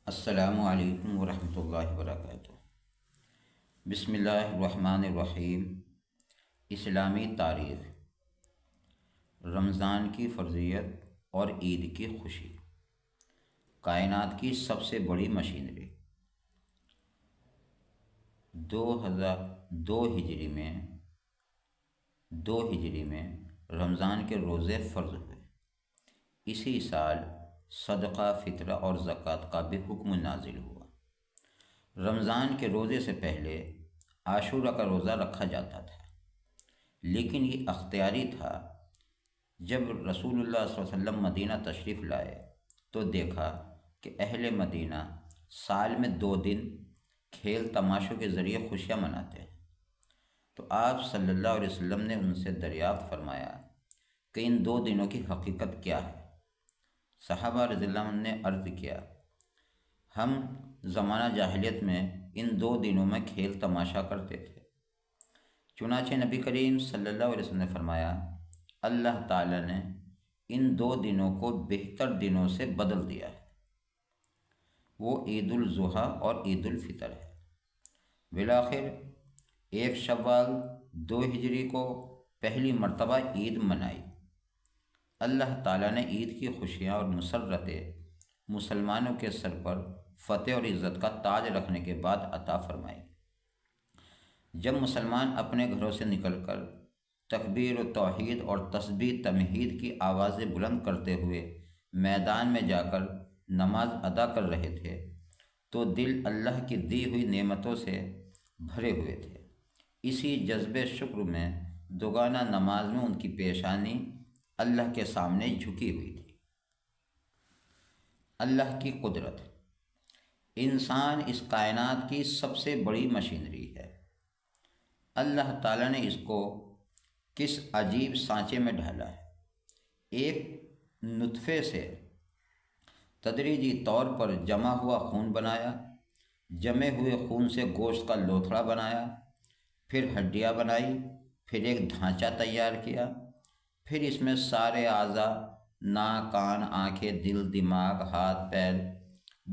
السلام علیکم ورحمۃ اللہ وبرکاتہ۔ بسم اللہ الرحمن الرحیم۔ اسلامی تاریخ، رمضان کی فرضیت اور عید کی خوشی۔ کائنات کی سب سے بڑی مشینری۔ دو ہجری میں رمضان کے روزے فرض ہوئے۔ اسی سال صدقہ، فطرہ اور زکوٰۃ کا بھی حکم نازل ہوا۔ رمضان کے روزے سے پہلے عاشورہ کا روزہ رکھا جاتا تھا، لیکن یہ اختیاری تھا۔ جب رسول اللہ صلی اللہ علیہ وسلم مدینہ تشریف لائے تو دیکھا کہ اہل مدینہ سال میں 2 دن کھیل تماشوں کے ذریعے خوشیاں مناتے ہیں، تو آپ صلی اللہ علیہ وسلم نے ان سے دریافت فرمایا کہ ان 2 دنوں کی حقیقت کیا ہے؟ صحابہ رضی اللہ عنہ نے عرض کیا، ہم زمانہ جاہلیت میں ان 2 دنوں میں کھیل تماشا کرتے تھے۔ چنانچہ نبی کریم صلی اللہ علیہ وسلم نے فرمایا، اللہ تعالیٰ نے ان 2 دنوں کو بہتر دنوں سے بدل دیا ہے، وہ عید الاضحیٰ اور عید الفطر ہے۔ بالآخر 1 شوال 2 ہجری کو پہلی مرتبہ عید منائی۔ اللہ تعالیٰ نے عید کی خوشیاں اور مسرتیں مسلمانوں کے سر پر فتح اور عزت کا تاج رکھنے کے بعد عطا فرمائی۔ جب مسلمان اپنے گھروں سے نکل کر تکبیر و توحید اور تسبیح تمہید کی آوازیں بلند کرتے ہوئے میدان میں جا کر نماز ادا کر رہے تھے تو دل اللہ کی دی ہوئی نعمتوں سے بھرے ہوئے تھے۔ اسی جذبے شکر میں دوگانہ نماز میں ان کی پیشانی اللہ کے سامنے جھکی ہوئی تھی۔ اللہ کی قدرت۔ انسان اس کائنات کی سب سے بڑی مشینری ہے۔ اللہ تعالیٰ نے اس کو کس عجیب سانچے میں ڈھالا ہے۔ ایک نطفے سے تدریجی طور پر جمع ہوا خون بنایا، جمے ہوئے خون سے گوشت کا لوتھڑا بنایا، پھر ہڈیاں بنائی، پھر ایک ڈھانچہ تیار کیا، پھر اس میں سارے اعضاء، ناک، کان، آنکھیں، دل، دماغ، ہاتھ، پیر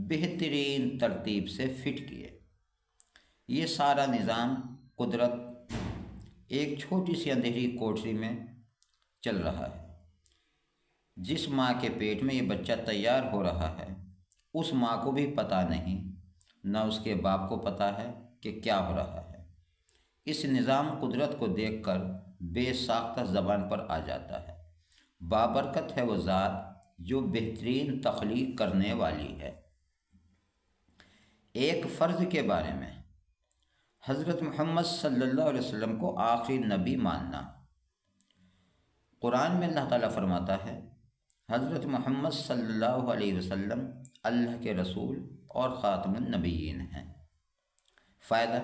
بہترین ترتیب سے فٹ کیے۔ یہ سارا نظام قدرت ایک چھوٹی سی اندھیری کوٹری میں چل رہا ہے۔ جس ماں کے پیٹ میں یہ بچہ تیار ہو رہا ہے، اس ماں کو بھی پتہ نہیں، نہ اس کے باپ کو پتہ ہے کہ کیا ہو رہا ہے۔ اس نظام قدرت کو دیکھ کر بے ساختہ زبان پر آ جاتا ہے، بابرکت ہے وہ ذات جو بہترین تخلیق کرنے والی ہے۔ ایک فرض کے بارے میں، حضرت محمد صلی اللہ علیہ وسلم کو آخری نبی ماننا۔ قرآن میں اللہ تعالیٰ فرماتا ہے، حضرت محمد صلی اللہ علیہ وسلم اللہ کے رسول اور خاتم النبیین ہیں۔ فائدہ: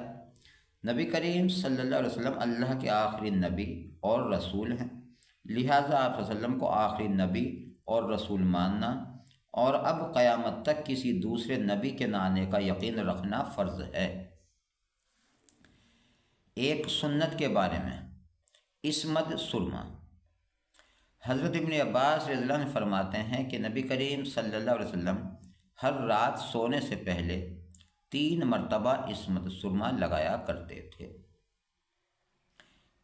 نبی کریم صلی اللہ علیہ وسلم اللہ کے آخری نبی اور رسول ہیں، لہٰذا آپ صلی اللہ علیہ وسلم کو آخری نبی اور رسول ماننا اور اب قیامت تک کسی دوسرے نبی کے نہ آنے کا یقین رکھنا فرض ہے۔ ایک سنت کے بارے میں، عصمت سرما۔ حضرت ابن عباس رضی اللہ عنہ فرماتے ہیں کہ نبی کریم صلی اللہ علیہ وسلم ہر رات سونے سے پہلے 3 مرتبہ عصمت سرما لگایا کرتے تھے۔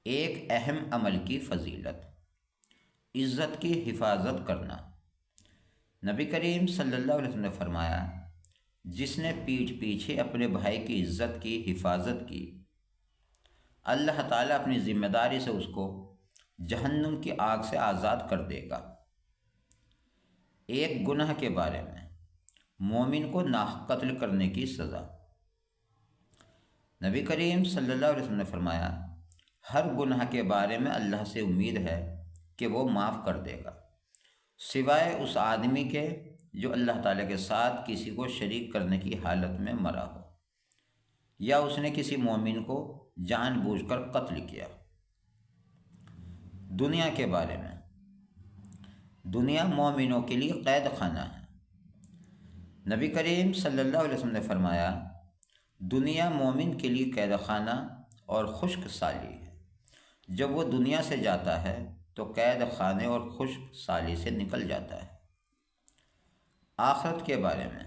ایک اہم عمل کی فضیلت، عزت کی حفاظت کرنا۔ نبی کریم صلی اللہ علیہ وسلم نے فرمایا، جس نے پیٹھ پیچھے اپنے بھائی کی عزت کی حفاظت کی، اللہ تعالیٰ اپنی ذمہ داری سے اس کو جہنم کی آگ سے آزاد کر دے گا۔ ایک گناہ کے بارے میں، مومن کو ناحق قتل کرنے کی سزا۔ نبی کریم صلی اللہ علیہ وسلم نے فرمایا، ہر گناہ کے بارے میں اللہ سے امید ہے کہ وہ معاف کر دے گا، سوائے اس آدمی کے جو اللہ تعالیٰ کے ساتھ کسی کو شریک کرنے کی حالت میں مرا ہو، یا اس نے کسی مومن کو جان بوجھ کر قتل کیا۔ دنیا کے بارے میں، دنیا مومنوں کے لیے قید خانہ ہے۔ نبی کریم صلی اللہ علیہ وسلم نے فرمایا، دنیا مومن کے لیے قید خانہ اور خشک سالی ہے۔ جب وہ دنیا سے جاتا ہے تو قید خانے اور خشک سالی سے نکل جاتا ہے۔ آخرت کے بارے میں،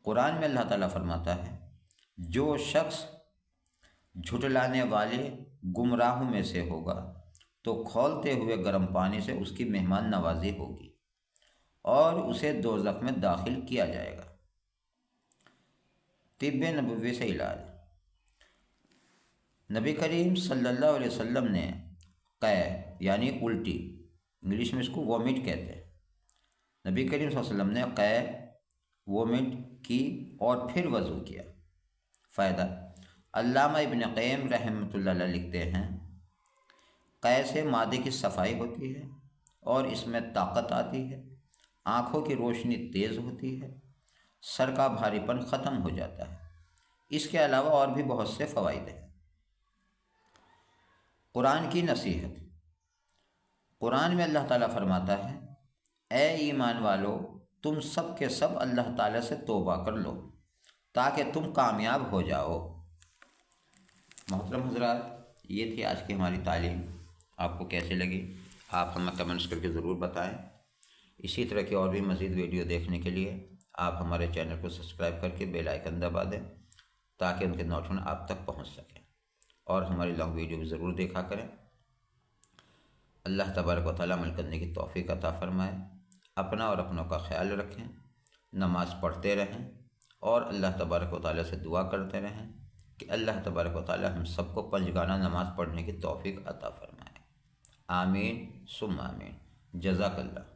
قرآن میں اللہ تعالیٰ فرماتا ہے جو شخص جھٹلانے والے گمراہوں میں سے ہوگا تو کھولتے ہوئے گرم پانی سے اس کی مہمان نوازی ہوگی اور اسے دوزخ میں داخل کیا جائے گا۔ طب نبوی سے علاج۔ نبی کریم صلی اللہ علیہ وسلم نے قے یعنی الٹی، انگلش میں اس کو وومٹ کہتے ہیں، نبی کریم صلی اللہ علیہ وسلم نے قے وومٹ کی اور پھر وضو کیا۔ فائدہ: علامہ ابن قیم رحمۃ اللہ علیہ لکھتے ہیں قے سے معدے کی صفائی ہوتی ہے اور اس میں طاقت آتی ہے، آنکھوں کی روشنی تیز ہوتی ہے، سر کا بھاری پن ختم ہو جاتا ہے۔ اس کے علاوہ اور بھی بہت سے فوائد ہیں۔ قرآن کی نصیحت۔ قرآن میں اللہ تعالیٰ فرماتا ہے اے ایمان والو تم سب کے سب اللہ تعالیٰ سے توبہ کر لو تاکہ تم کامیاب ہو جاؤ۔ محترم حضرات، یہ تھی آج کی ہماری تعلیم۔ آپ کو کیسے لگی آپ ہمیں کمنٹس کر کے ضرور بتائیں۔ اسی طرح کی اور بھی مزید ویڈیو دیکھنے کے لیے آپ ہمارے چینل کو سبسکرائب کر کے بیل آئیکن دبا دیں تاکہ ان کے نوٹیفیکیشن آپ تک پہنچ سکیں، اور ہماری لانگ ویڈیو بھی ضرور دیکھا کریں۔ اللہ تبارک و تعالیٰ عمل کرنے کی توفیق عطا فرمائے۔ اپنا اور اپنوں کا خیال رکھیں، نماز پڑھتے رہیں اور اللہ تبارک و تعالیٰ سے دعا کرتے رہیں کہ اللہ تبارک و تعالیٰ ہم سب کو پنجگانہ نماز پڑھنے کی توفیق عطا فرمائے۔ آمین ثم آمین۔ جزاک اللہ۔